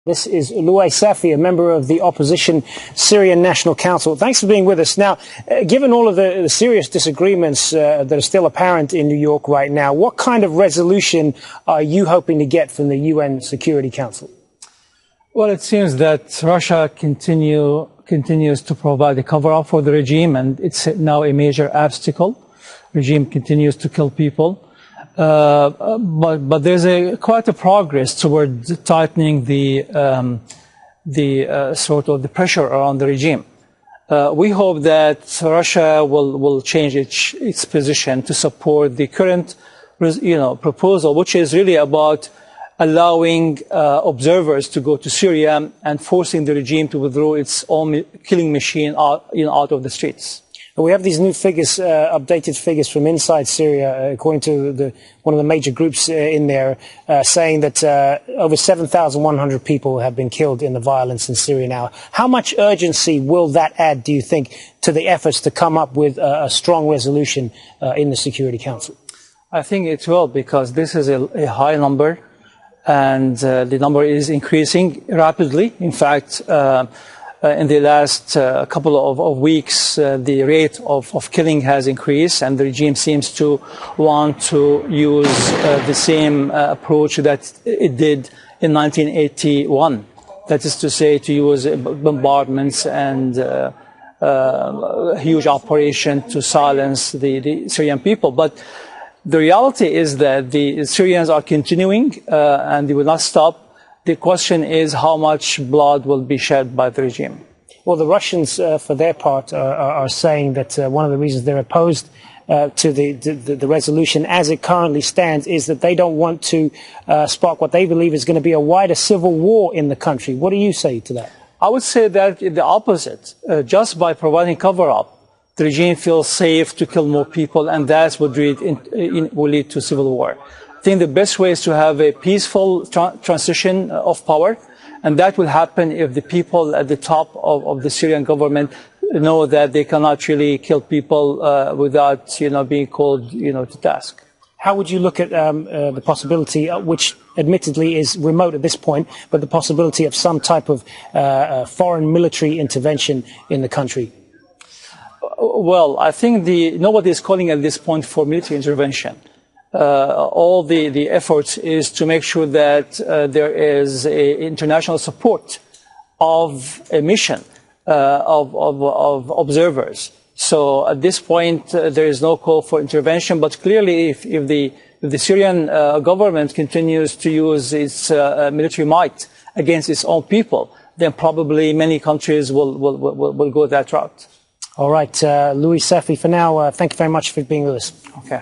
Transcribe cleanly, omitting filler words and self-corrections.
This is Louay Safi, a member of the opposition Syrian National Council. Thanks for being with us. Now, given all of the serious disagreements that are still apparent in New York right now, what kind of resolution are you hoping to get from the UN Security Council? Well, it seems that Russia continues to provide a cover-up for the regime, and it's now a major obstacle. The regime continues to kill people. But there's quite a progress toward tightening the sort of the pressure around the regime. We hope that Russia will change its position to support the current, proposal, which is really about allowing observers to go to Syria and forcing the regime to withdraw its own killing machine out of the streets. We have these new figures, updated figures from inside Syria, according to one of the major groups in there, saying that over 7,100 people have been killed in the violence in Syria now. How much urgency will that add, do you think, to the efforts to come up with a strong resolution in the Security Council? I think it will, because this is a high number, and the number is increasing rapidly. In fact, in the last couple of weeks, the rate of killing has increased, and the regime seems to want to use the same approach that it did in 1981. That is to say, to use bombardments and huge operation to silence the Syrian people. But the reality is that the Syrians are continuing, and they will not stop. The question is how much blood will be shed by the regime. Well, the Russians, for their part, are saying that one of the reasons they're opposed to the resolution as it currently stands is that they don't want to spark what they believe is going to be a wider civil war in the country. What do you say to that? I would say that the opposite. Just by providing cover-up, the regime feels safe to kill more people, and that's what will lead to civil war. I think the best way is to have a peaceful transition of power, and that will happen if the people at the top of the Syrian government know that they cannot really kill people without, being called, to task. How would you look at the possibility, which admittedly is remote at this point, but the possibility of some type of foreign military intervention in the country? Well, I think nobody is calling at this point for military intervention. All the efforts is to make sure that there is international support of a mission of observers. So at this point, there is no call for intervention. But clearly, if the Syrian government continues to use its military might against its own people, then probably many countries will go that route. All right, Louay Safi, for now, thank you very much for being with us. Okay.